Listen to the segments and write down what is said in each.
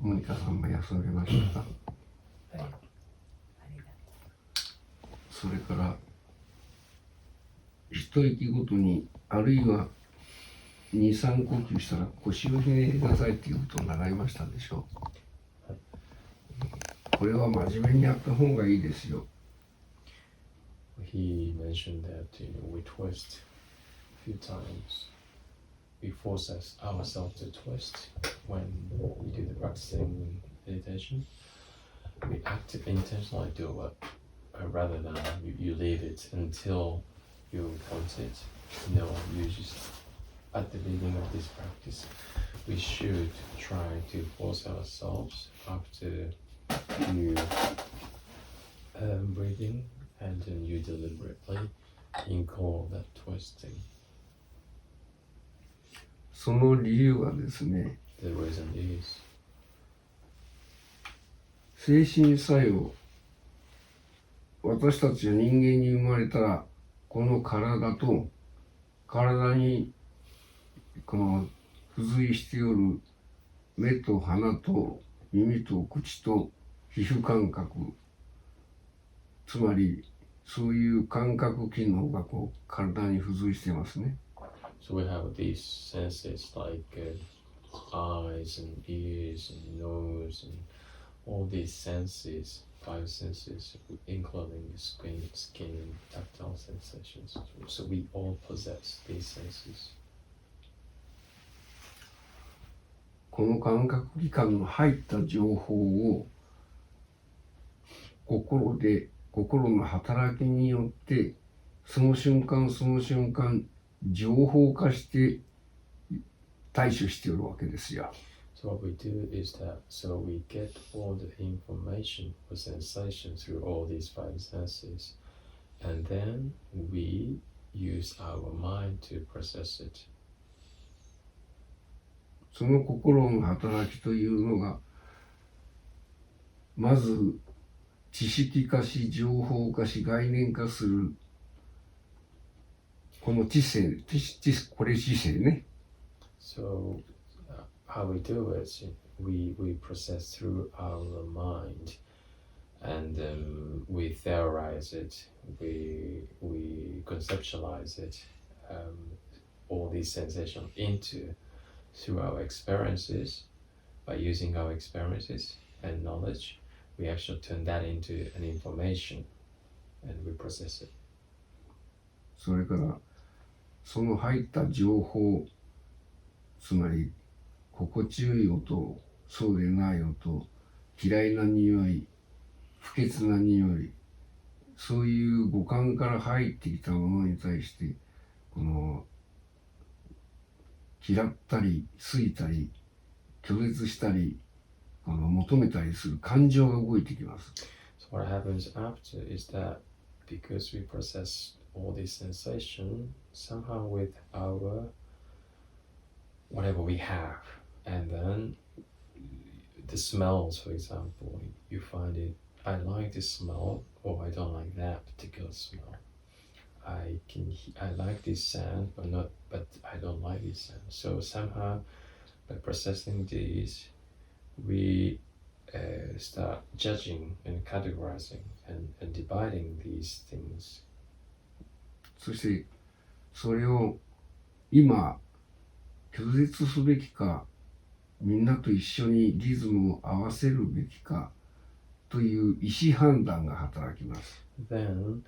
モニカさんも休めましたか？それから一息ごとにあるいは2、3呼吸したら腰をひねりなさいっていうことを習いましたでしょう。これは真面目にやった方がいいですよ。He mentioned that we twist a few times. We force ourselves to twist when we do the practicing meditation. We act intentionally do it rather than you leave it until you want it. No, you just at the beginning of this practice, we should try to force ourselves after you breathing, and then you deliberately incur that twisting. その理由はですね、 The reason is 精神作用、私たちは人間に生まれたらこの体と体にこの付随しておる目と鼻と耳と口と皮膚感覚、つまりそういう感覚機能がこう体に付随していますね。so we have these senses like eyes and ears and nose and all these senses, five senses, including skin and tactile sensations. So we all possess these senses. この感覚器官の入った情報を心の働きによってその瞬間その瞬間情報化して対処しているわけですよ。So what we do is that we get all the information or sensation through all these five senses, and then we use our mind to process it. その心の働きというのがまず知識化し情報化し概念化するこのこれ知性ね。So how we do it, we process through our mind, and we theorize it, we conceptualize it, all these sensations through our experiences. By using our experiences and knowledge, we actually turn that into an information, and we process it. それからその入った情報、つまり心地よい音、そうでない音、嫌いな匂い、不潔な匂い、そういう五感から入ってきたものに対してこの嫌ったり好いたり拒絶したり求めたりする感情が動いてきます。So what happens after is that because we process all these sensations somehow with our whatever we have, and then the smells, for example, you find it, I like this smell or I don't like that particular smell. I like this sound but I don't like this sound. So somehow by processing these, we start judging and categorizing and dividing these things. そしてそれを今拒絶すべきかみんなと一緒にリズムを合わせるべきかという意思判断が働きます。Then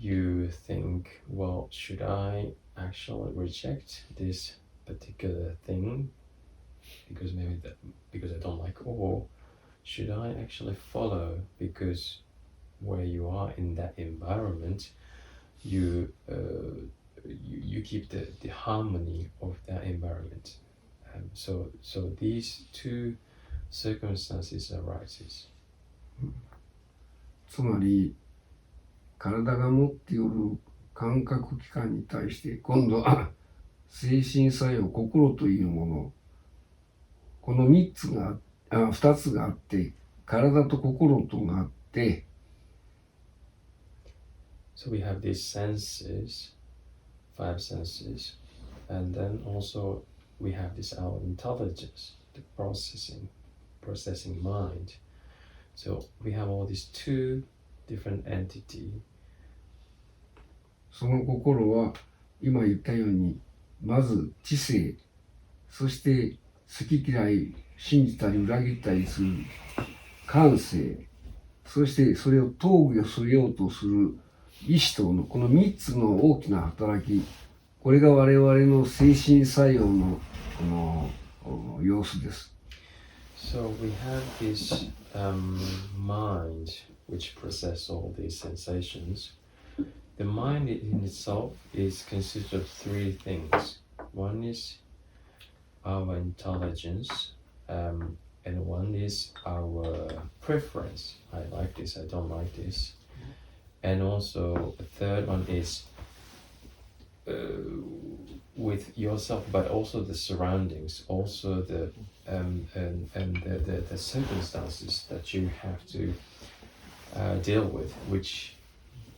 you think, well, should I actually reject this particular thing because because I don't like, or should I actually follow because where you are in that environment, you keep the harmony of that environment. So these two circumstances arises. つまり体が持っている感覚器官に対して今度は精神作用心というもの、この2つがあって体と心とがあって、So we have these senses, five senses, and then also we have this our intelligence, the processing processing mind. So we have all these two different entities. その心は今言ったように、まず知性、そして好き嫌い、信じたり裏切ったりする感性、そしてそれを投与しようとする意志とのこの3つの大きな働き、これが我々の精神作用のこの様子です。So we have this mind which processes all these sensations. The mind in itself is consisted of three things. One is our intelligence, and one is our preference. I like this, I don't like this. And also the third one is with yourself, but also the surroundings, also the circumstances that you have to deal with, which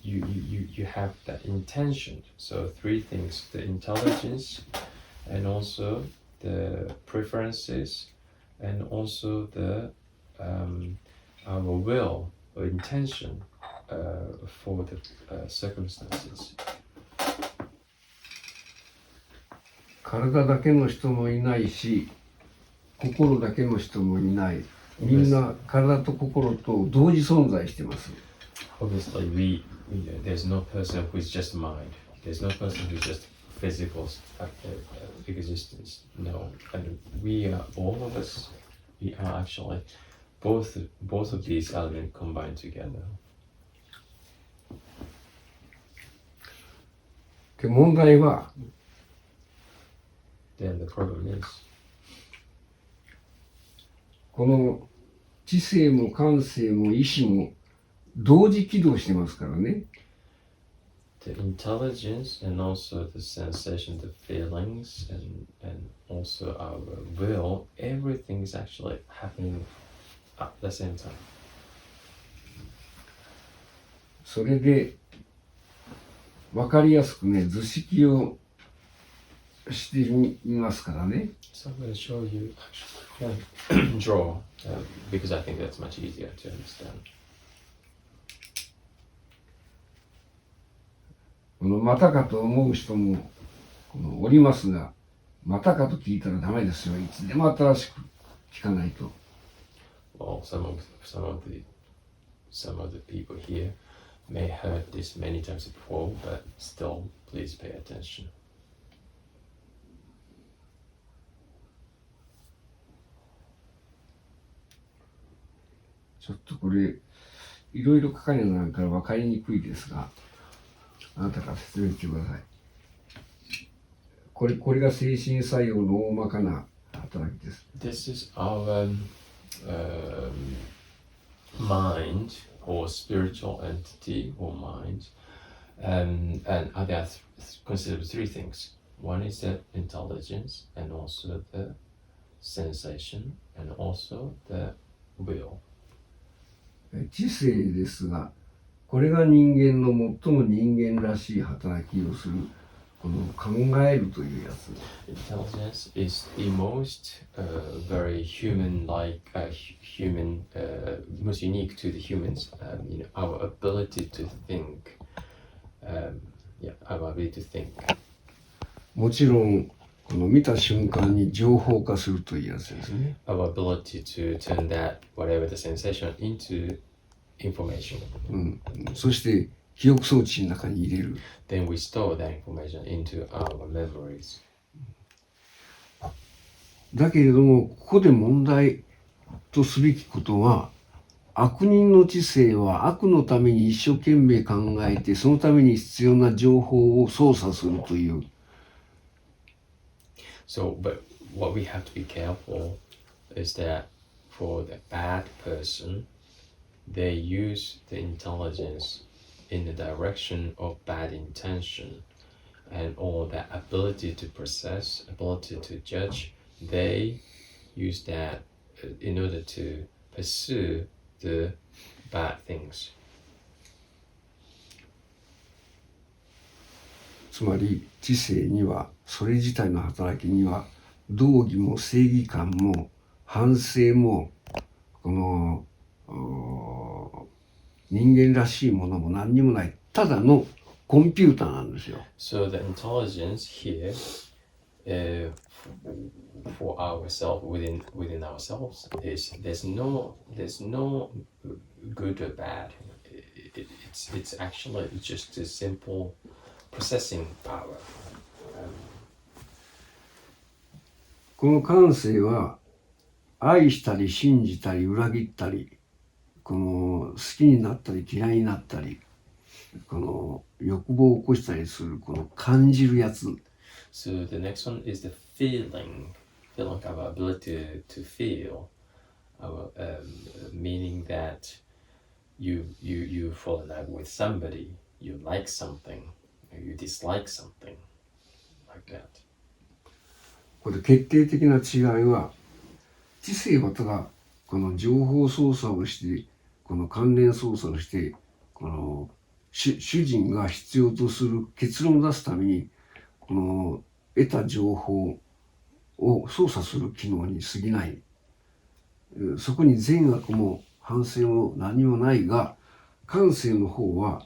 you have that intention. So three things: the intelligence, and also the preferences, and also the our will or intention for the circumstances. 体だけの人もいないし、心だけの人もいない。みんな体と心と同時存在してます。Obviously, there's no person who is just mind. There's no person who is just physical existence. No, and we are all of us. We are actually both of these elements combined together. 問題は、Then the problem is, この知性も感性も意志も同時起動してますからね。the intelligence and also the sensation, the feelings, and also our will, everything is actually happening at the same time. それで分かりやすくね、図式をしてみますからね。So I'm going to show you actually draw because I think that's much easier to understand. このまたかと思う人もおりますが、またかと聞いたらダメですよ。いつでも新しく聞かないと。Well, some of the people here may heard this many times before, but still, please pay attention. ちょっとこれいろいろ書かれないから分かりにくいですが、あなたから説明してください。これが精神作用の大まかな働きです。This is our mind or spiritual entity or mind, and they are considered three things. One is the intelligence, and also the sensation, and also the will. 知性ですが、これが人間の最も人間らしい働きをする、この考えるというやつ。Intelligence is the most very human-like, most unique to the humans. Our ability to think. Our ability to think. もちろん、この見た瞬間に情報化するというやつですね。Our ability to turn that whatever the sensation into information. そして記憶装置の中に入れる。Then we store that information into our memories. だけれども、ここで問題とすべきことは、悪人の知性は悪のために一生懸命考えて、そのために必要な情報を操作するという。So, but what we have to be careful is that for the bad person, they use the intelligence in the direction of bad intention, and all that ability to process, ability to judge, they use that in order to pursue the bad things. つまり知性には、それ自体の働きには道義も正義感も反省もこの人間らしいものも何にもないただのコンピューターなんですよ。So the intelligence here, for ourselves within ourselves is there's no good or bad. It's actually just a simple processing power. この感性は愛したり信じたり裏切ったり、この好きになったり嫌いになったり、この欲望を起こしたりするこの感じるやつ。So the next one is the feeling our ability to feel, our meaning that you fall in love with somebody, you like something, you dislike something, like that. これ決定的な違いは、知性はただこの情報操作をして、この関連操作をして、この主人が必要とする結論を出すために、この得た情報を操作する機能に過ぎない。そこに善悪も反省も何もないが、感性の方は、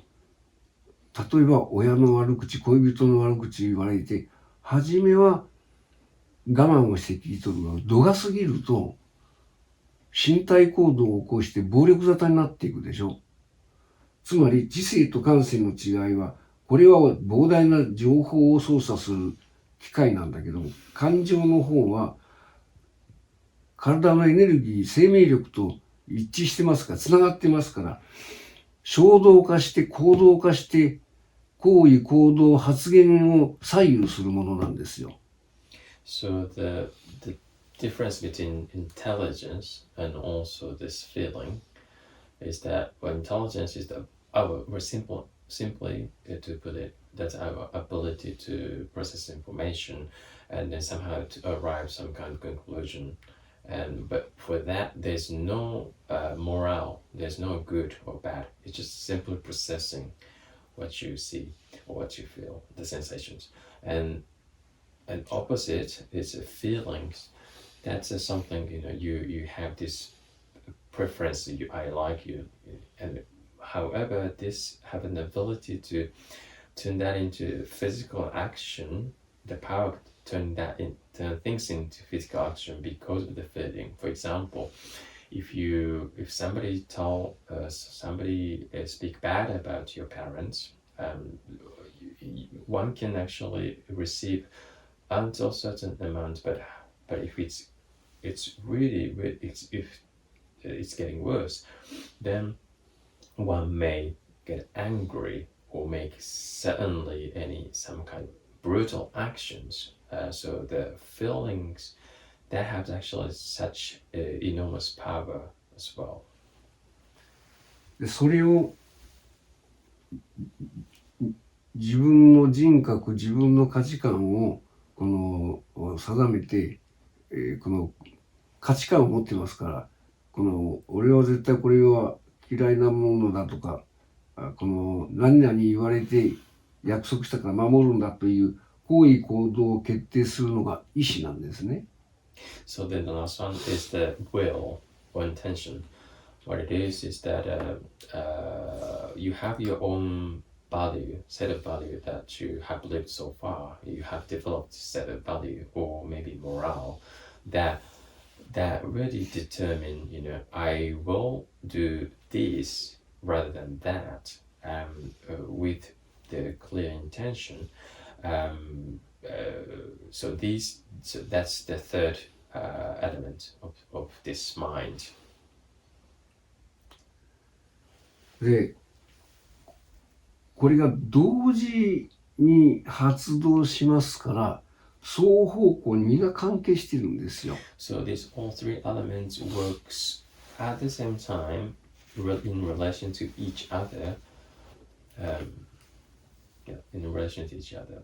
例えば親の悪口、恋人の悪口言われて、初めは我慢をして聞いとるが、度が過ぎると、身体行動を起こして暴力沙汰になっていくでしょ。つまり知性と感性の違いは、これは膨大な情報を操作する機械なんだけど、感情の方は体のエネルギー、生命力と一致してますから、つながってますから、衝動化して行動化して、行為、行動、発言を左右するものなんですよ。So the difference between intelligence and also this feeling is that intelligence is simply to put it, that's our ability to process information and then somehow to arrive some kind of conclusion. But for that, there's no morale, there's no good or bad. It's just simply processing what you see or what you feel, the sensations. And opposite is feelings. That's something, you have this preference, I like you, and however this have an ability to turn that into physical action, the power to turn things into physical action because of the feeling. For example, if somebody speak bad about your parents, one can actually receive until certain amount, but if it's really if it's getting worse, then one may get angry or make suddenly some kind of brutal actions. So the feelings that have actually such enormous power as well. でそれを自分の人格、自分の価値観をこの定めて、この価値観を持ってますから、この俺は絶対これは嫌いなものだとか、この何々言われて約束したから守るんだという行為行動を決定するのが意志なんですね。So then the last one is the will or intention. What it is that you have your own value, set of value that you have lived so far. You have developed set of value or maybe morale that really determine, I will do this rather than that, with the clear intention. So that's the third element of this mind. で、これが同時に発動しますから、双方向に皆関係してるんですよ。So these all three elements works at the same time in relation to each other. In relation to each other.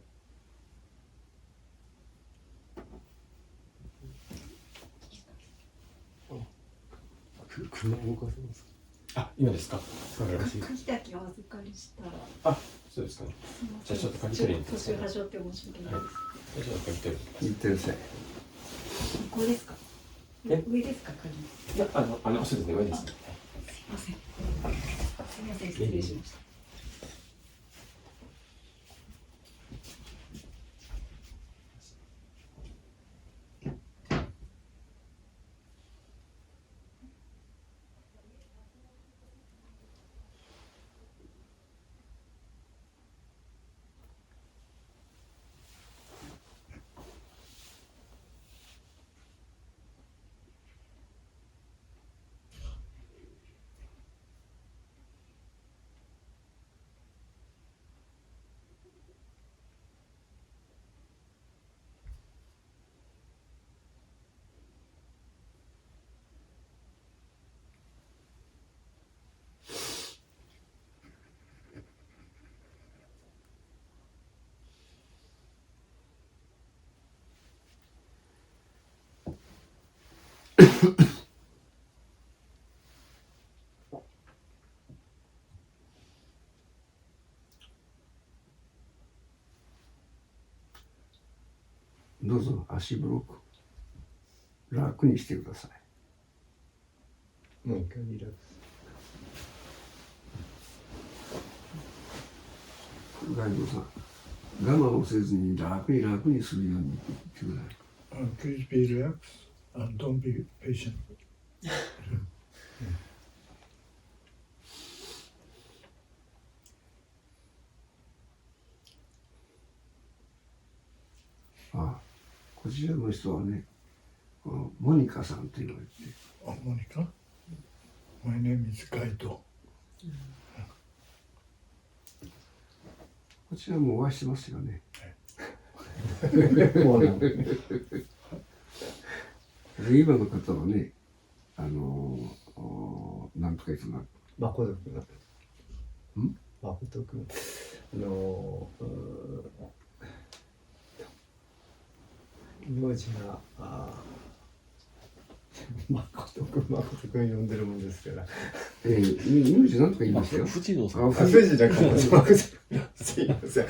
車動かせますか？あ、今ですか？わかりました。鍵だけお預かりしたら。あ、そうですかね。じゃあちょっと鍵取りに行って途中はしょって申し訳ないです。じゃあちょっと鍵取りに行って言ってください。ここですか？上ですか？いや、そうですね、上ですね。すいません。すいません、失礼しました。どうぞ足ブロック楽にしてください。もう一回リラックス。ガイドさん、我慢をせずに楽にするように言ってください。Please be relaxed and don't be patient. ああ、こちらの人はね、モニカさんと言われて。Monica, my name is Gaito. こちらもお会いしてますよね。もうなんかで今の方はね、なんとか言ってな。誠君が。ん？誠君。名字が誠君呼んでるもんですから。名字なんとか言いましたよ。藤野さん。藤じゃなくて誠すいません。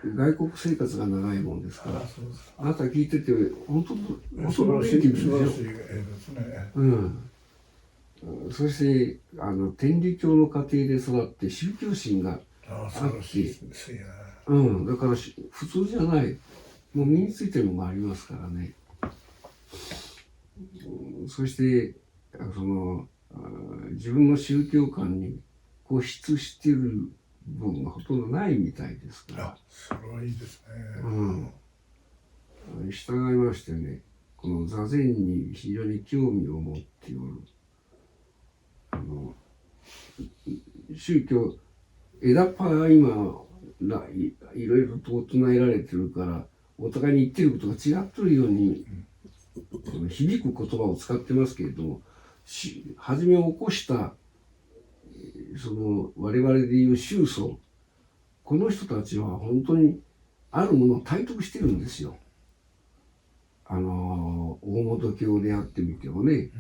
外国生活が長いもんですから、そうです。あなた聞いてて本当素晴らしいですね。そして天理教の家庭で育って宗教心が素晴らしいですね。だから普通じゃない、もう身についてるのがありますからね。そして自分の宗教観に固執している部分がほとんどないみたいですから。それはいいですね。従いましてね、この座禅に非常に興味を持っておる。宗教枝っぱが今いろいろと唱えられてるからお互いに言ってることが違ってるように響く言葉を使ってますけれども、初めを起こした我々でいう宗祖、この人たちは本当にあるものを体得してるんですよ。大本教であってみてもね、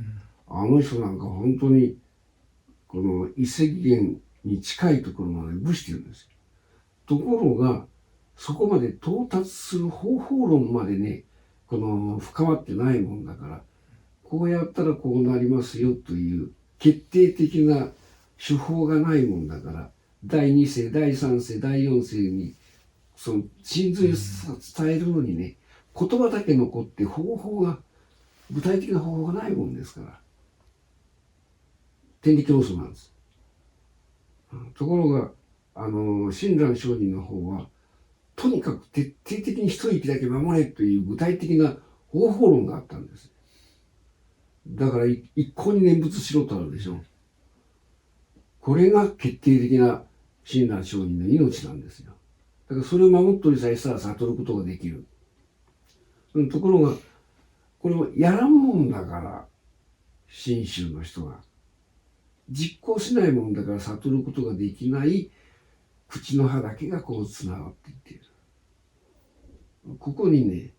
あの人なんか本当にこの一石源に近いところまで伏してるんですよ。ところがそこまで到達する方法論までね、深まってないもんだから、こうやったらこうなりますよという決定的な手法がないもんだから、第2世第3世第4世にその真髄を伝えるのにね、言葉だけ残って具体的な方法がないもんですから、天理教もそうなんです。ところが親鸞上人の方はとにかく徹底的に一息だけ守れという具体的な方法論があったんです。だから一向に念仏しろとあるでしょ。これが決定的な親鸞上人の命なんですよ。だからそれを守っとりさえしたら悟ることができる。ところがこれをやらんもんだから、信州の人が実行しないもんだから悟ることができない口の歯だけがこうつながっていっている。ここにね、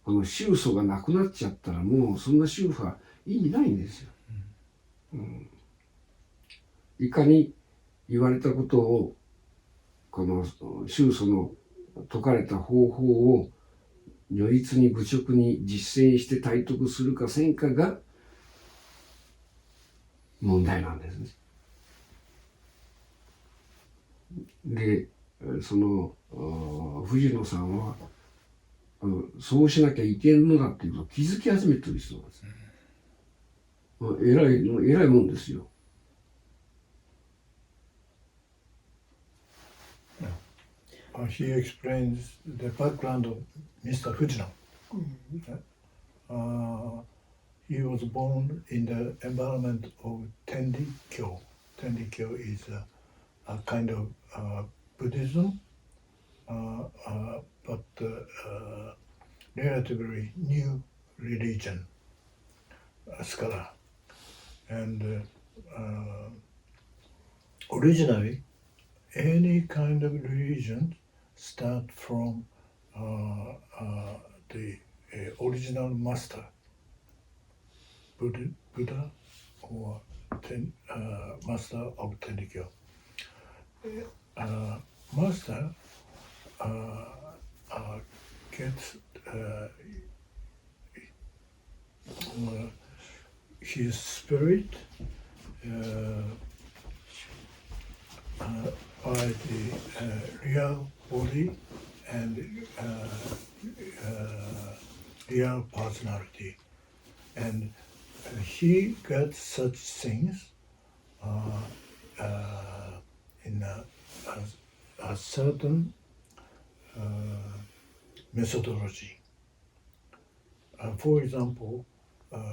この宗祖がなくなっちゃったらもうそんな宗派意味ないんですよ。いかに言われたことをこの宗祖の説かれた方法を如実に愚直に実践して体得するかせんかが問題なんですね。で、その藤野さんはそうしなきゃいけんのだっていうことを気づき始めてる人なんです。偉いもんですよ。He explains the background of Mr. Fujino. He was born in the environment of Tendikyo. Tendikyo is a kind of Buddhism, but relatively new religion scholar. And originally, any kind of religion start from the original master, Buddha or master of Tendikyo. Master gets his spirit by the real body and real personality, and he got such things in a certain methodology. For example,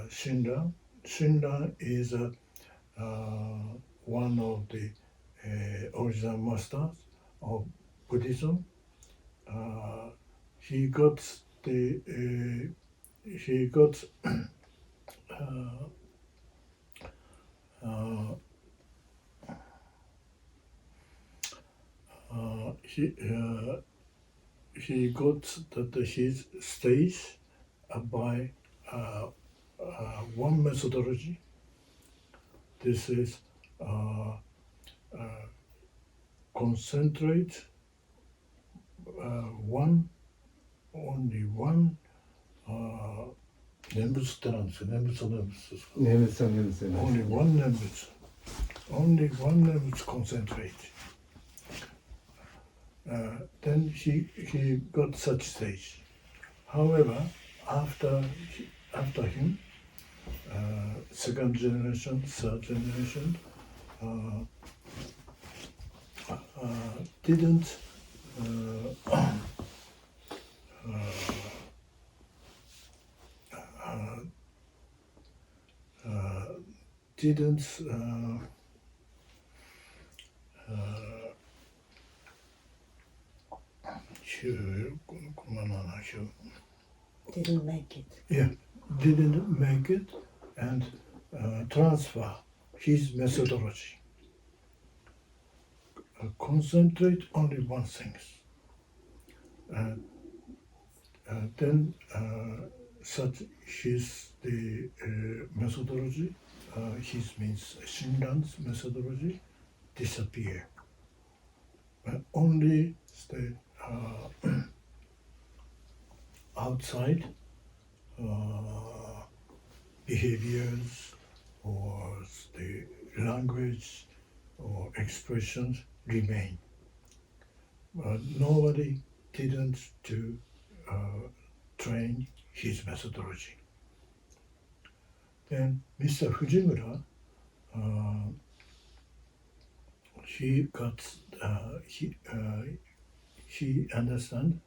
Shinran. Shinran is one of the original masters of Buddhism. He got his stage by one methodology. This is concentrate only one 念仏ってなんですよ。念仏は念仏ですか。念仏は念仏で Only one 念仏。Only one 念仏 concentrate. Then he got such stage. However, after him, second generation, third generation didn't Didn't make it. didn't make it and transfer his methodology. Concentrate only one thing. Then such the methodology, his means Shinran's methodology, disappear. But only the outside behaviors or the language or expressions remain. But nobody didn't train his methodology. Then Mr. Fujimura, he understand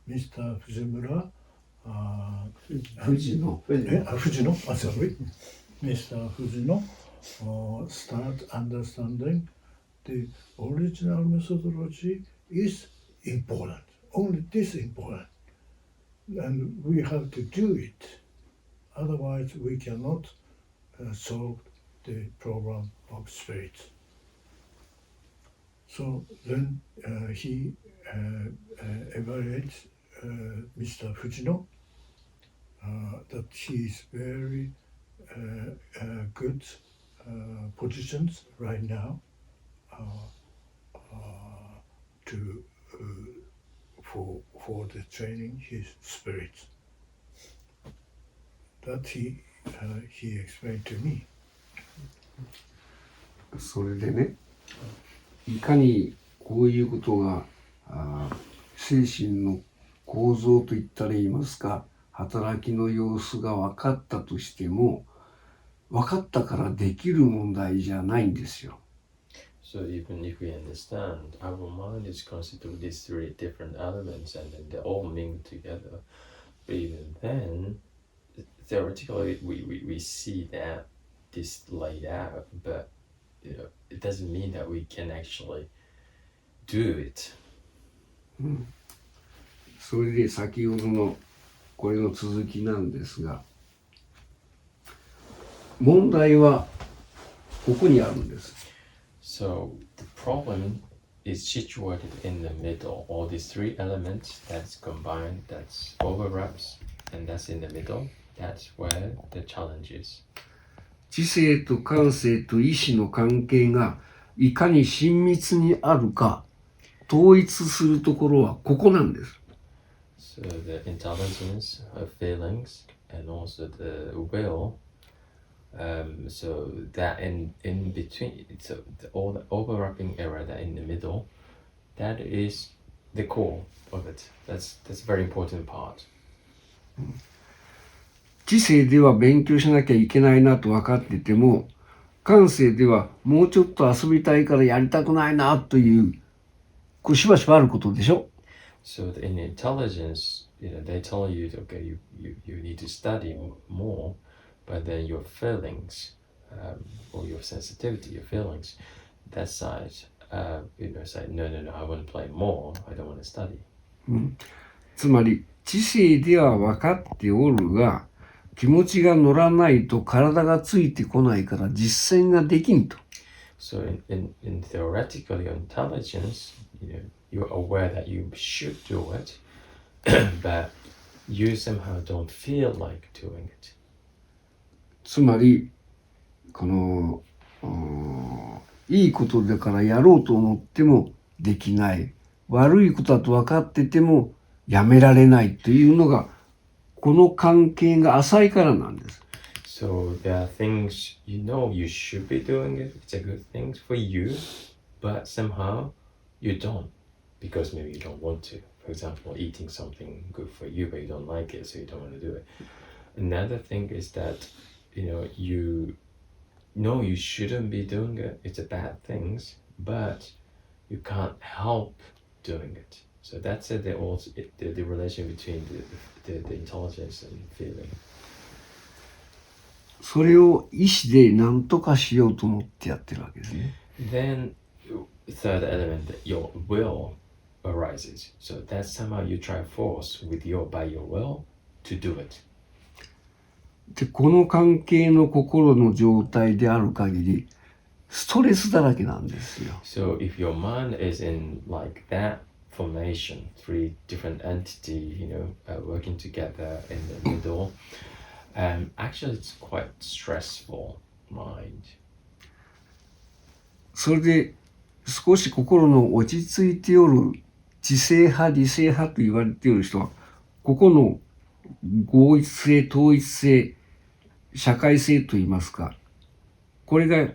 Mr. Fujimura. Fujino. Fujino, sorry. Mr. Fujino start understanding the original methodology is important. Only this important. And we have to do it. Otherwise, we cannot solve the problem of spirit. So then he evaluates Mr. Fujino that he is very good positions right now for the training his spirit. That he explained to me. それでね、いかにこういうことが精神の構造といったら言いますか、働きの様子が分かったとしても、分かったからできる問題じゃないんですよ。So even if we understand, our mind is constituted of these three different elements and then they all mingle together. But even then, theoretically, we see that this laid out, but it doesn't mean that we can actually do it. それで先ほどのこれの続きなんですが、問題はここにあるんです。So the problem is situated in the middle. All these three elements that's combined, that's overlaps, and that's in the middle. That's where the challenge is. 知性と感性と意志の関係がいかに親密にあるか統一するところはここなんです。So the intelligence of feelings and also the will, so that in between, so all the overlapping area that in the middle, that is the core of it. That's a very important part. 知性では勉強しなきゃいけないなと分かってても、感性ではもうちょっと遊びたいからやりたくないなというこうしばしばあることでしょ。So in intelligence, they tell you, okay, you need to study more, but then your feelings, or your sensitivity, your feelings, that side, say, no, I want to play more, I don't want to study. つまり知性では分かっておるが、気持ちが乗らないと体がついてこないから実践ができんと。So in theoretical intelligence, you're aware that you should do it, but you somehow don't feel like doing it. つまりこのいいことだからやろうと思ってもできない、悪いことだと分かっててもやめられないというのがこの関係が浅いからなんです。So there are things you should be doing it, it's a good thing for you, but somehow you don't, because maybe you don't want to. For example, eating something good for you, but you don't like it, so you don't want to do it. Another thing is that, you know you shouldn't be doing it, it's a bad thing, but you can't help doing it. So that's the relation between the intelligence and feeling. それを意志で何とかしようと思ってやってるわけですね。Then, third element, your will arises. So that's somehow you try force by your will to do it. で、この関係の心の状態である限り、ストレスだらけなんですよ。So if your mind is in like that formation, three different entities, working together in the middle, actually it's quite stressful mind. それで少し心の落ち着いておる知性派理性派と言われている人はここの合一性統一性社会性といいますか、これが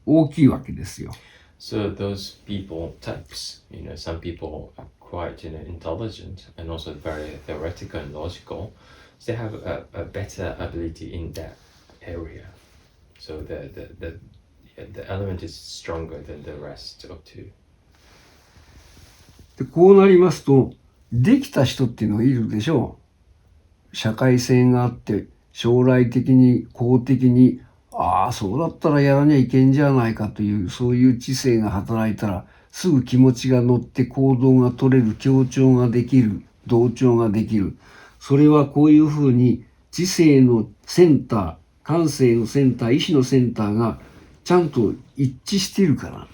大きいわけですよ。So those people types, some people are quite intelligent and also very theoretical and logical. So they have a better ability in that area. So the element is stronger than the rest of two. でこうなりますとできた人っていうのがいるでしょう。社会性があって将来的に公的にそうだったらやらにゃいけんじゃないかというそういう知性が働いたらすぐ気持ちが乗って行動が取れる、協調ができる、同調ができる。それはこういうふうに知性のセンター、感性のセンター、意志のセンターがちゃんと一致しているから。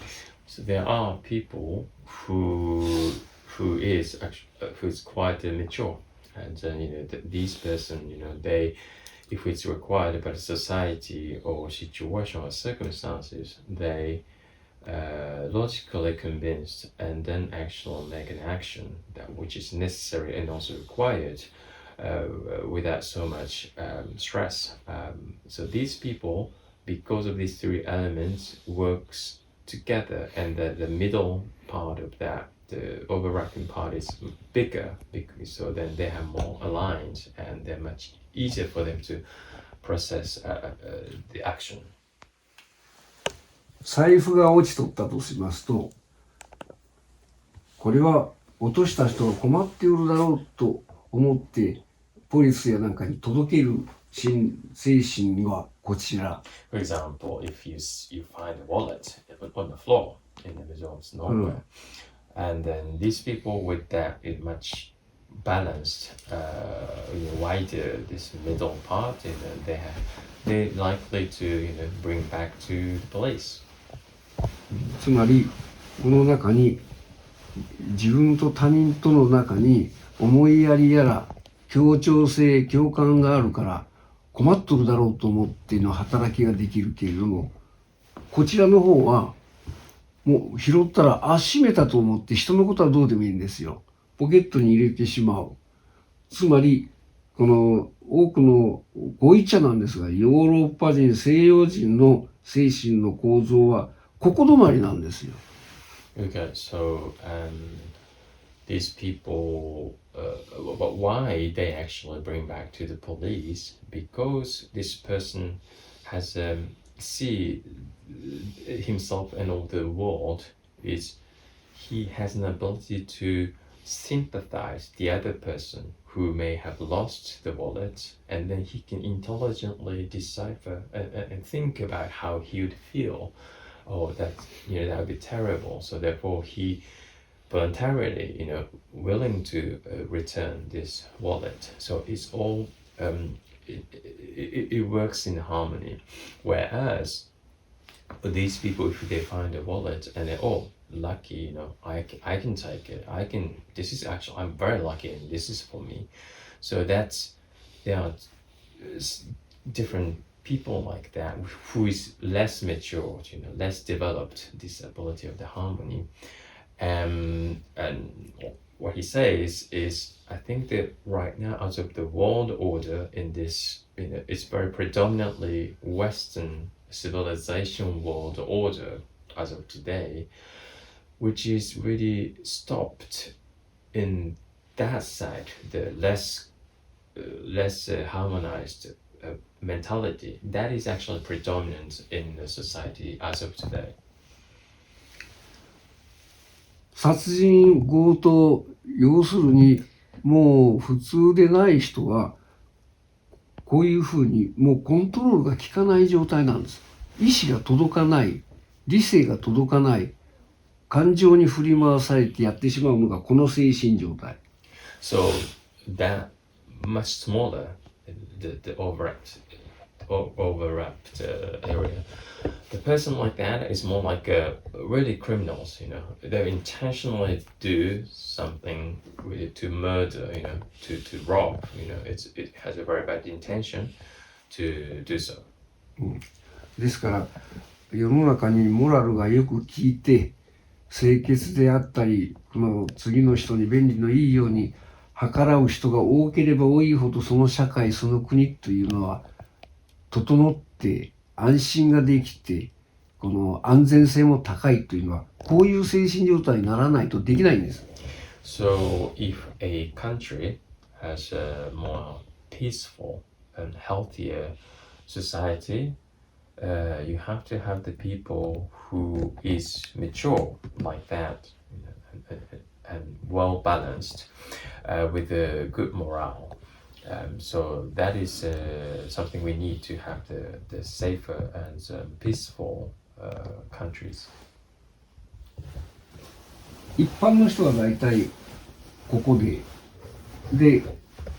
So there are people who is quite mature, and these person, they, if it's required by the society or situation or circumstances, they logically convinced and then actually make an action that which is necessary and also required without so much stress. So these people, because of these three elements, works together, and the middle part of that, the overlapping part is bigger, because so then they have more aligned and they're much easier for them to process the action. 財布が落ちとったとしますと、これは落とした人が困っているだろうと思ってポリスやなんかに届ける精神はこちら。For example, if you find a wallet on the floor in the middle of nowhere, and then these people with that is much balanced, wider this middle part, and they're likely to bring back to the police. つまりこの中に自分と他人との中に思いやりやら協調性共感があるから困っとるだろうと思っての働きができるけれども、こちらの方はもう拾ったら閉めたと思って人のことはどうでもいいんですよ。ポケットに入れてしまう。つまりこの多くのご一茶なんですが、ヨーロッパ人西洋人の精神の構造はここ止まりなんですよ。Okay, so these people, why they actually bring back to the police? Because this person has see himself and all the world is he has an ability to sympathize the other person who may have lost the wallet, and then he can intelligently decipher and think about how he would feel. Oh, that would be terrible. So therefore, he voluntarily, willing to return this wallet. So it's all it works in harmony. Whereas for these people, if they find a wallet and they're lucky, I can take it. This is actually, I'm very lucky, and this is for me. So there are different people like that who is less mature, less developed this ability of the harmony. And what he says is, I think that right now, out of the world order in this, it's very predominantly Western civilization world order as of today, which is really stopped in that side, the less harmonized mentality that is actually predominant in the society as of today. 殺人、強盗、要するにもう普通でない人はこういうふうにもうコントロールが効かない状態なんです。意志が届かない、理性が届かない、感情に振り回されてやってしまうのがこの精神状態。So that much smaller, the overwrapped area. The person like that is more like really criminals, They intentionally do something really to murder, to rob, it has a very bad intention to do so. ですから世の中にモラルがよく効いて清潔であったり、この次の人に便利のいいように計らう人が多ければ多いほどその社会その国というのは整って安心ができてこの安全性も高いというのはこういう精神状態にならないとできないんです。So if a country has a more peaceful and healthier society, you have to have the people who is mature like that, and well balanced, with a good morale. So that is something we need to have the safer and peaceful countries. 一般の人は大体ここで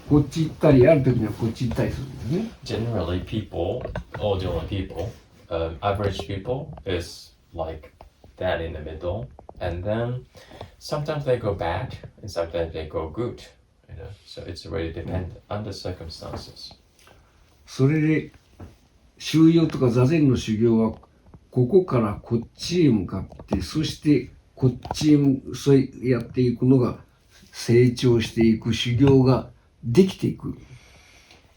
こっち行ったりある時にはこっち行ったりするんですね。Generally, ordinary people, average people is like that in the middle, and then sometimes they go bad and sometimes they go good, So it's really dependent on the circumstances. それで修行とか座禅の修行はここからこっちへ向かって、そしてこっちへそうやっていくのが成長していく修行ができていく。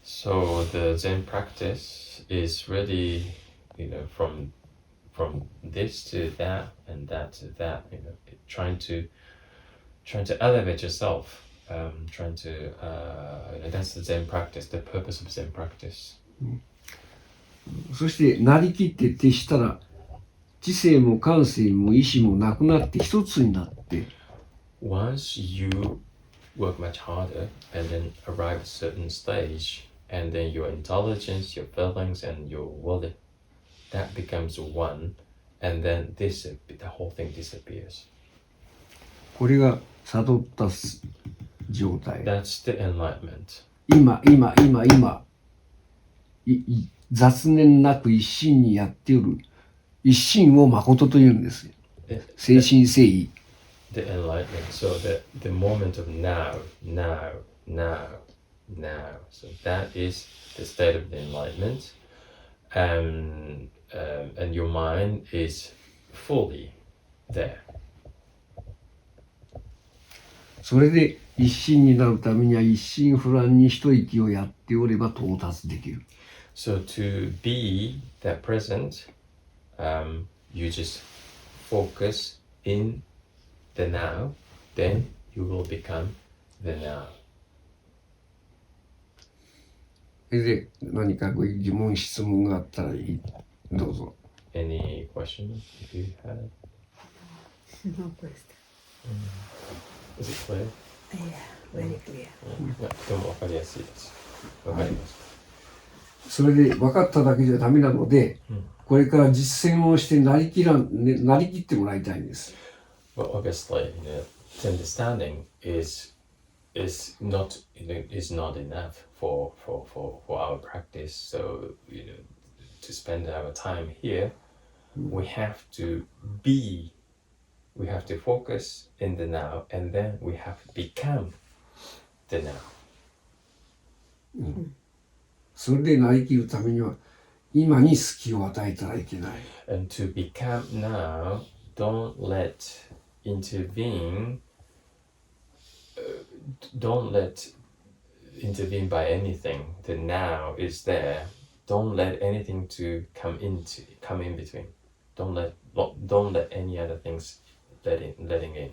So the Zen practice is really, from this to that and that to that, trying to elevate yourself, trying to, that's the Zen practice, the purpose of Zen practice. そしてなりきって徹したら、知性も感性も意志もなくなって一つになって、Once you work much harder and then arrive at a certain stage, and then your intelligence, your feelings, and your will, that becomes one, and then the whole thing disappears. これが悟った状態。That's the enlightenment. 今、雑念なく一心にやっておる。一心を誠と言うんですよ。誠心誠意。The enlightenment. So the moment of now. So that is the state of the enlightenment, and your mind is fully there. それで一心になるためには一心不乱に一息をやっておれば到達できる。So to be that present, you just focus in the now, then you will become the now. それで何かご疑問質問があったらどうぞ。Any questions if you had? No question. Is it clear? Yeah, very clear. でも分かりやすいです。分かります。それで分かっただけじゃダメなので、これから実践をしてなりきってもらいたいんです。But obviously, understanding is not enough for our practice. So to spend our time here, we have to focus in the now, and then we have to become the now. それでなりきるためには今に隙を与えたらいけない。And to become now, don't let intervene by anything. The now is there. Don't let anything to come in between. Don't let any other things letting in.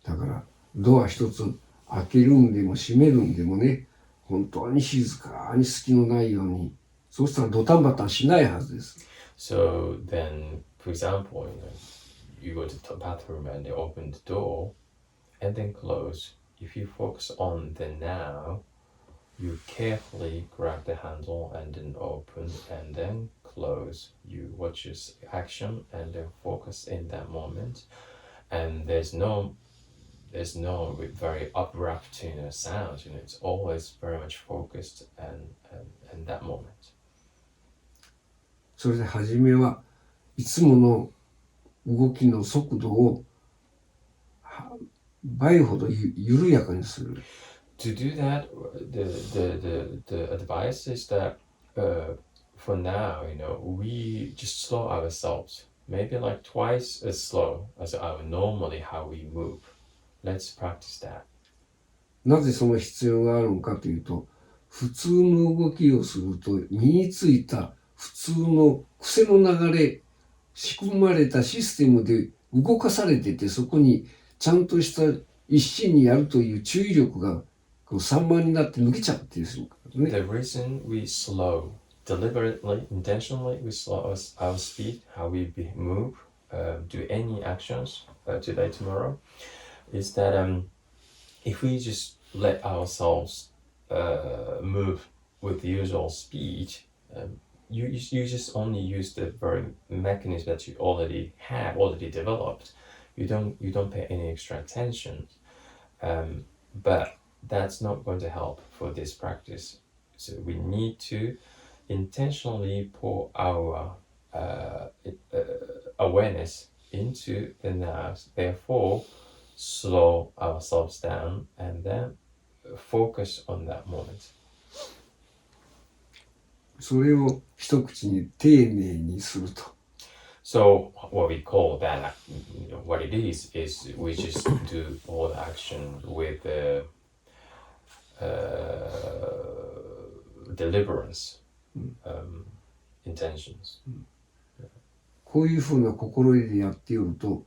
だからドア一つ開けるんでも閉めるんでもね、本当に静かに隙のないように、そうしたらドタンバタンしないはずです。So then, for example, you go to the bathroom and you open the door and then close. If you focus on the now, you carefully grab the handle and then open and then close. You watch your action and then focus in that moment. And there's no very abrupt sound. It's always very much focused and that moment. それで初めはいつもの動きの速度を倍ほど緩やかにする。To do that, the advice is that for now, we just slow ourselves, maybe like twice as slow as normally how we move. Let's practice that. なぜその必要があるのかというと、普通の動きをすると身についた普通の癖の流れ、仕組まれたシステムで動かされてて、そこにちゃんとした一心にやるという注意力が散漫になって抜けちゃうっていうね。The reason we slow, deliberately, intentionally, we slow our speed, how we move, do any actions today, tomorrow, is that if we just let ourselves move with the usual speed, you just only use the very mechanism that you already developed. You don't pay any extra attention, but that's not going to help for this practice. So we need to intentionally pour our awareness into the now. Therefore, slow ourselves down and then focus on that moment. それを一口に丁寧にすると。So what we call that, what it is we just do all the action with deliverance, intentions. こういうふうな心得でやっておると、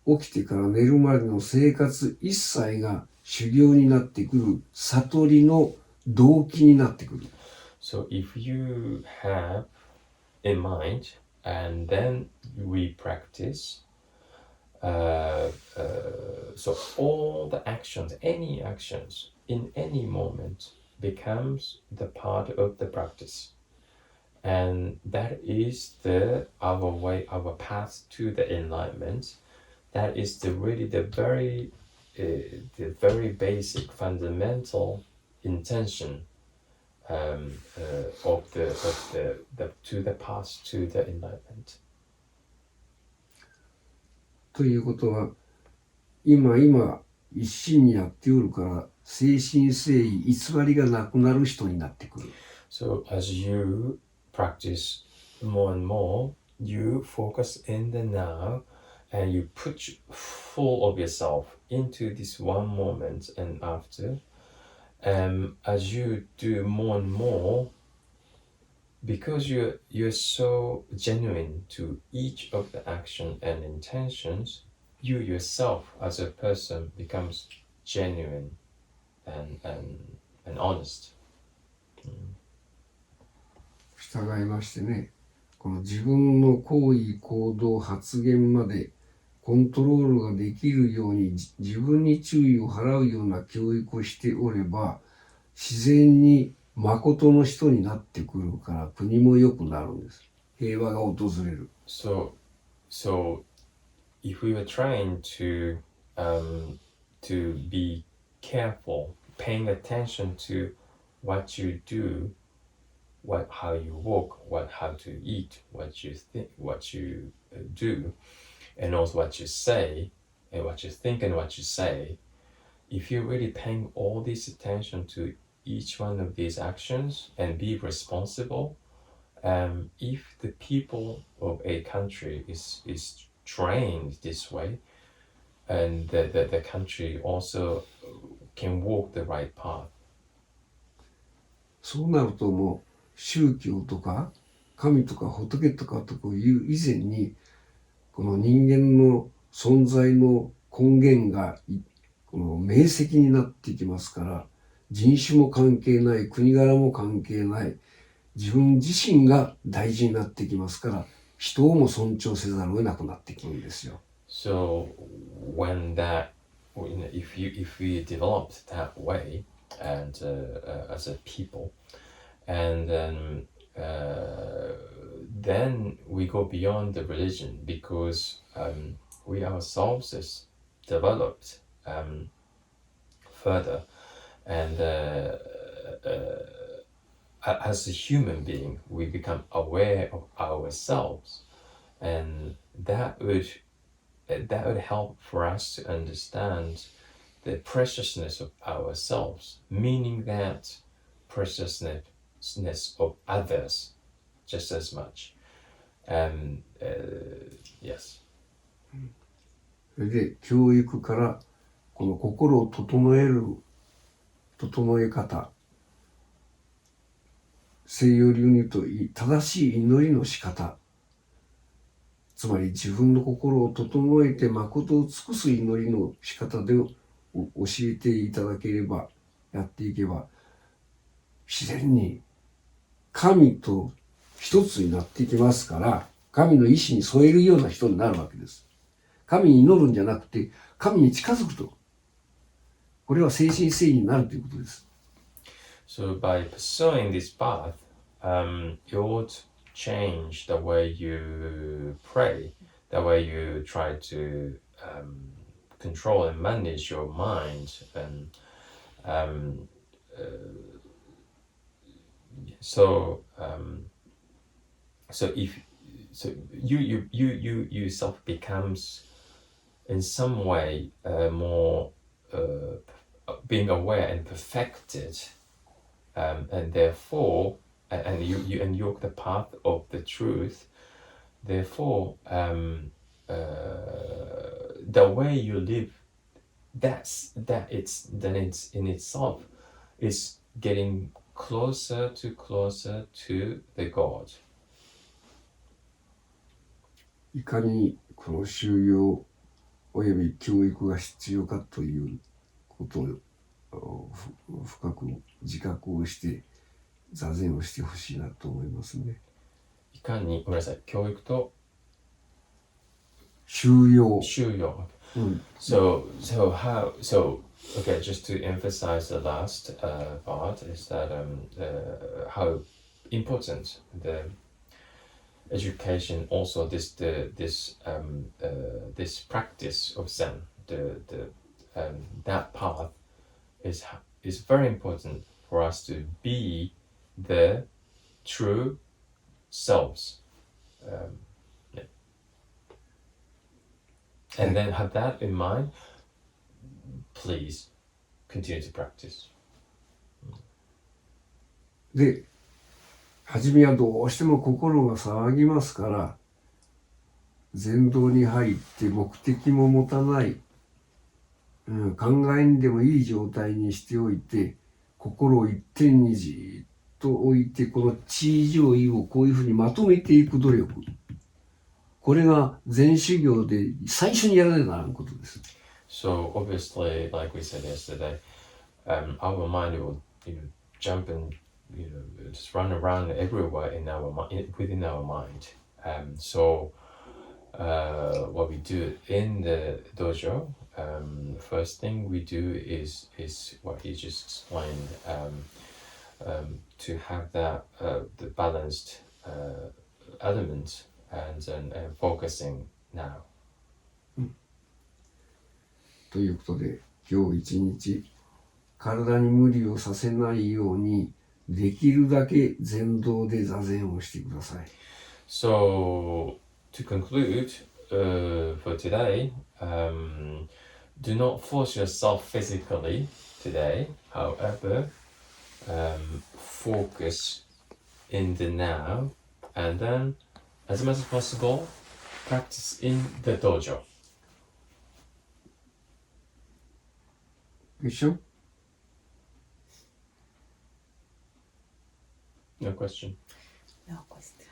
起きてから寝るまでの生活一切が修行になってくる、悟りの動機になってくる。So if you have in mind and then we practice, so all the actions, any actions in any moment becomes the part of the practice. And that is our way, our path to the enlightenment. That is the very basic fundamental intention of the to the path to the enlightenment. ということは、今一心にやっておるから、誠心誠意偽りがなくなる人になってくる。So as you practice more and more, you focus in the now and you put full of yourself into this one moment and after. As you do more and more, because you're so genuine to each of the action and intentions, you yourself as a person becomes genuine and honest. 従いましてね、この自分の行為行動発言までコントロールができるように自分に注意を払うような教育をしておれば、自然に誠の人になってくるから国も良くなるんです。平和が訪れる。So if we were trying to be careful, paying attention to what you do, how you walk, how to eat, what you think, what you do, and also what you say, and what you think and what you say, if you're really paying all this attention to each one of these actions and be responsible, if the people of a country is trained this way, and the country also can walk the right path. そうなるともう宗教とか神とか仏とかという以前にこの人間の存在の根源がこの明晰になっていきますから、人種も関係ない、国柄も関係ない、自分自身が大事になってきますから、人をも尊重せざるを得なくなってくるんですよ。So when that, if we developed that way, and as a people, and then we go beyond the religion because we ourselves is developed further, and as a human being we become aware of ourselves, and that would help for us to understand the preciousness of ourselves, meaning that preciousness of others just as much. Yes. それで教育からこの心を整え方、西洋流に言うと正しい祈りの仕方、つまり自分の心を整えて誠を尽くす祈りの仕方で教えていただければ、やっていけば自然に神と一つになっていきますから、神の意志に添えるような人になるわけです。神に祈るんじゃなくて神に近づくと、これは誠心誠意になるということです。So by pursuing this path, you would change the way you pray, the way you try to control and manage your mind, and so you yourself becomes in some way more being aware and perfected, and therefore and you walk the path of the truth. Therefore, the way you live, it's in itself is getting closer to the God. いかにこの修養および教育が必要かということを深く自覚をして座禅をしてほしいなと思いますね。いかに、ごめんなさい、教育と修養。So okay, just to emphasize the last part is that how important the education, also this practice of Zen, that path is very important for us to be the true selves. And then have that in mind, please continue to practice. で、初めはどうしても心が騒ぎますから、禅道に入って目的も持たない、考えんでもいい状態にしておいて、心を一点にじっと置いて、この地上位をこういうふうにまとめていく努力。これが禅修行で最初にやらねばならんことです。So obviously, like we said yesterday, our mind will jump and just run around everywhere within our mind. So what we do in the dojo, first thing we do is what he just explained, to have that the balanced element and focusing now. ということで、今日一日体に無理をさせないようにできるだけ禅道で座禅をしてください。So to conclude for today, do not force yourself physically today. However, focus in the now, and then as much as possible, practice in the dojo. Question? No question. No question.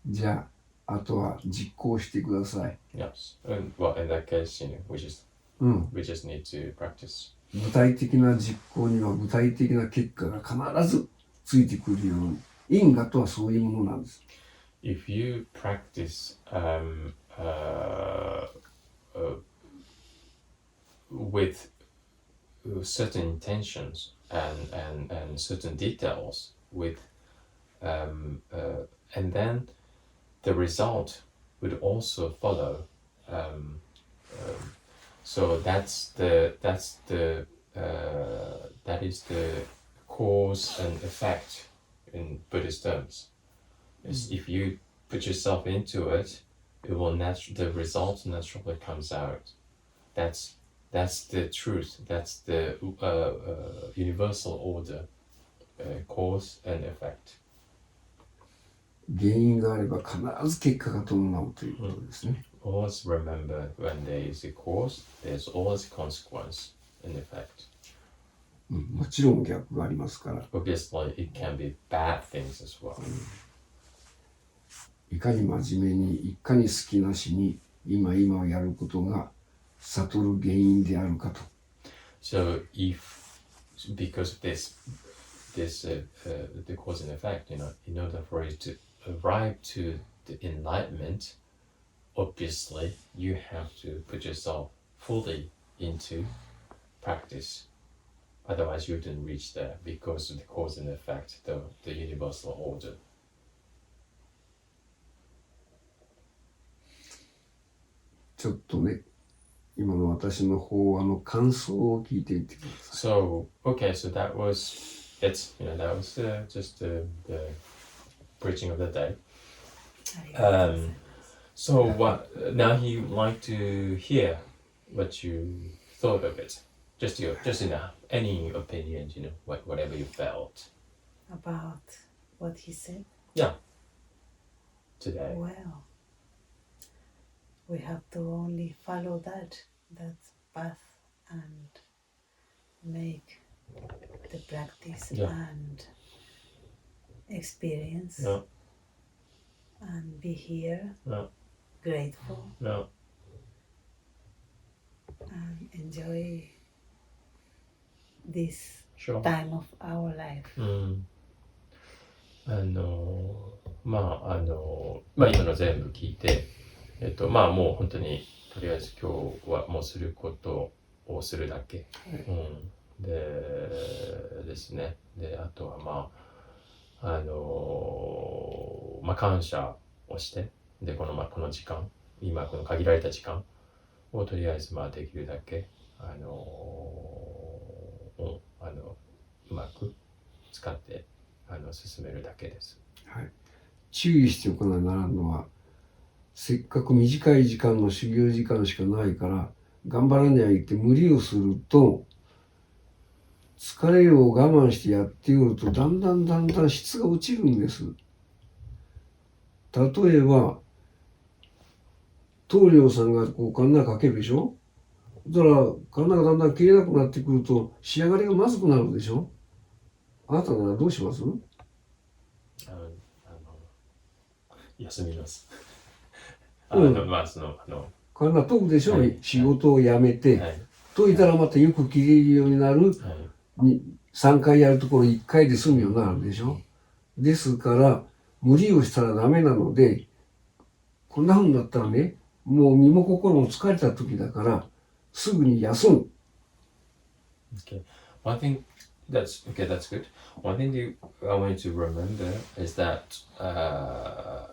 じゃあ、あとは実行してください。Yes. Well, in that case, we just need to practice. 具体的な実行には具体的な結果が必ずついてくるように、因果とはそういうものなんです。If you practice with certain intentions and certain details and then the result would also follow. So that is the cause and effect in Buddhist terms. If you put yourself into it, the result naturally comes out. That's the truth. That's the universal order, cause and effect. 原因があれば必ず結果が伴うということですね。Always remember, when there is a cause, there's always a consequence and effect. もちろん逆がありますから。Obviously, it can be bad things as well. いかに真面目に、いかに好きなしに、今をやることが悟る原因であるかと。So because of this the cause and effect, in order for you to arrive to the enlightenment, obviously you have to put yourself fully into practice. Otherwise you wouldn't reach there because of the cause and effect, the universal order. ちょっとね、今の私の法話の感想を聞いてみてください。So that was it. That was just the preaching of the day. So now he would like to hear what you thought of it. Just any opinion, whatever you felt. about what he said? Today. Well, we have to only follow that path and make the practice Yeah. and experience Yeah. and be here, Yeah. grateful Yeah. and enjoy this Sure. time of our life. 今の全部聞いて、もう本当にとりあえず今日はもうすることをするだけ。でですね。で、あとは感謝をして、で、この時間、今この限られた時間をとりあえずできるだけ、うまく使って進めるだけです。はい。注意しておかなならんのは、せっかく短い時間の修行時間しかないから頑張らにゃいって無理をすると、疲れを我慢してやっておるとだんだん質が落ちるんです。例えば棟梁さんがこうカンナかけるでしょ。だからカンナがだんだん切れなくなってくると仕上がりがまずくなるでしょ。あなたならどうします？休みます。カンナ研ぐでしょ、仕事を辞めて、研いだらまたよく切れるようになる、3回やるところ1回で済むようになるでしょ。ですから無理をしたらダメなので、こんな風になったらね、もう身も心も疲れた時だからすぐに休む。Okay. One thing that's good. One thing I want you to remember is that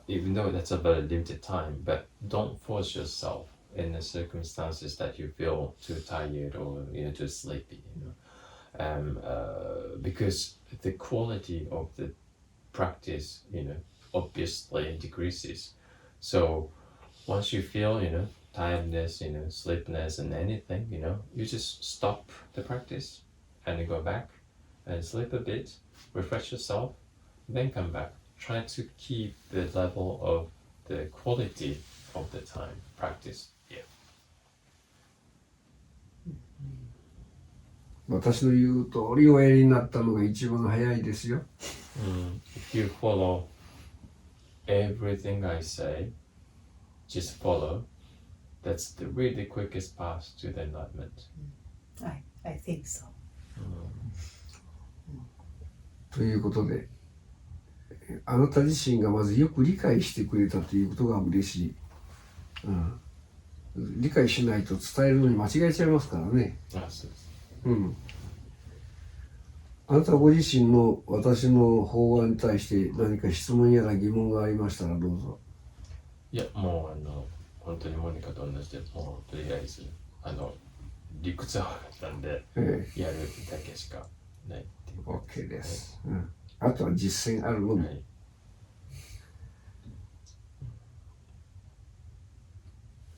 even though that's a very limited time, but don't force yourself in the circumstances that you feel too tired or too sleepy. Because the quality of the practice, obviously decreases. So once you feel, tiredness, sleepiness and anything, you just stop the practice and you go back and sleep a bit, refresh yourself, then come back. Try to keep the level of the quality of the time practice. Yeah. 私の言う通りおやりになったのが一番早いですよ。If you follow everything I say, just follow. That's the really quickest path to the enlightenment. I think so. ということで、あなた自身がまずよく理解してくれたということが嬉しい。理解しないと伝えるのに間違えちゃいますからね。あなたご自身の私の法案に対して何か質問やら疑問がありましたらどうぞ。いや、もう本当にモニカと同じで、もうとりあえず理屈は分かったんで、やるだけしかないっていう。OK です。あとは実践あるのみ。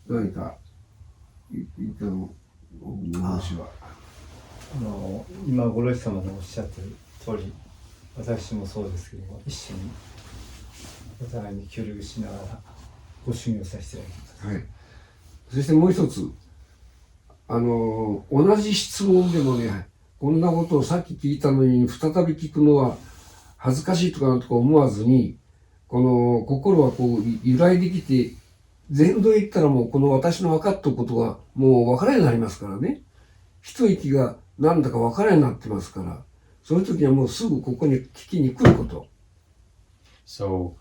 何かいかの話は。今五郎様のおっしゃってる通り、私もそうですけども、一緒にお互いに協力しながらご修行させていただきます。はい。そしてもう一つ、同じ質問でもね、こんなことをさっき聞いたのに再び聞くのは恥ずかしいとかなんとか思わずに、この心はこう揺らいできて、全土へ行ったらもうこの私の分かったことがもう分からないようになりますからね。一息がなんだか分からないようになってますから、そういう時にはもうすぐここに聞きに来ること。So,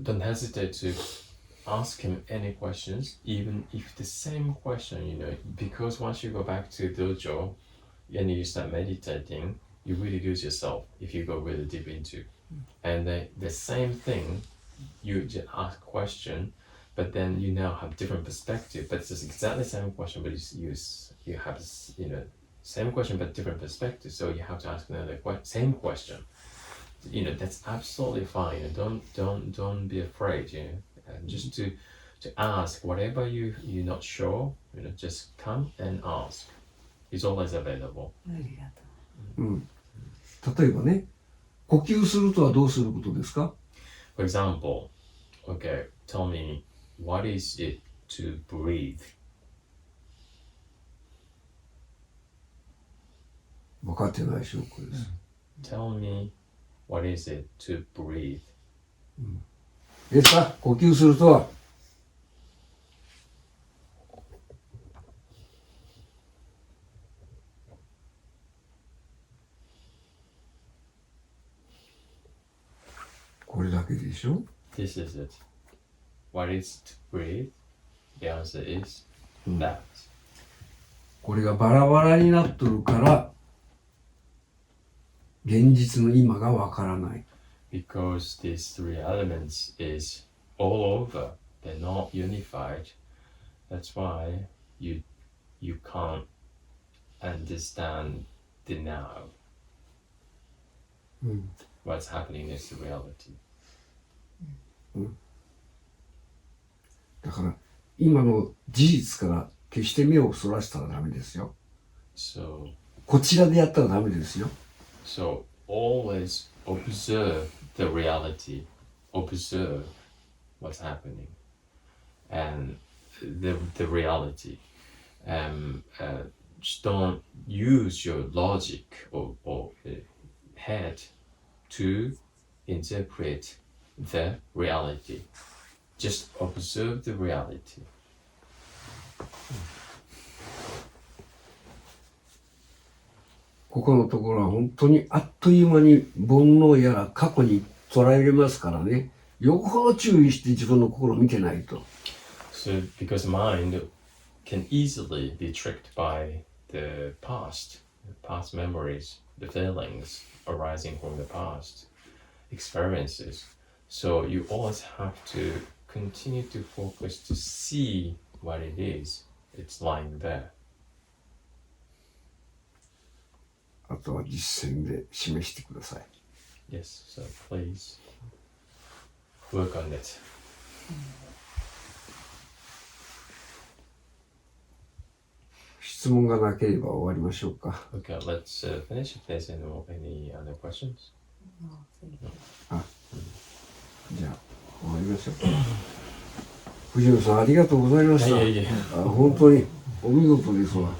don't hesitate to ask him any questions, even if the same question, because once you go back to dojo and you start meditating, you really lose yourself if you go really deep into. And the same thing, you just ask a question, but then you now have different perspective. But it's exactly the same question, but you have same question but different perspective. So you have to ask another same question. That's absolutely fine. Don't be afraid. Just to ask whatever you're not sure. Just come and ask. It's always available. ありがとう。うん。例えばね、呼吸するとはどうすることですか？ For example, okay, tell me, what is it to breathe? 分かってない証拠です。Tell me, what is it to breathe? ですか？呼吸するとは。これだけでしょ？ This is it. What is to breathe? The answer is うん that. これがバラバラになっとるから現実の今がわからない。 Because these three elements is all over. They're not unified. That's why you can't understand the now. うん、 What's happening is the reality. だから今の事実から決して目をそらしたらダメですよ。 So こちらでやったらダメですよ。 always observe the reality. Observe what's happening. And the reality. Just don't use your logic or head to interpret the reality. Just observe the reality. ここのところは本当にあっという間に煩悩やら過去に捉えれますからね。よほど注意して自分の心を見てないと。 So because mind can easily be tricked by the past memories, the feelings arising from the past experiences. So you always have to continue to focus to see what it is. It's lying there. あとは実践で示してください。 Yes, so please work on it. 質問がなければ終わりましょうか。 Okay, let's finish if there's any other questions. じゃあ終わりましょう。藤野さんありがとうございました。いえいえあ、本当にお見事ですわ。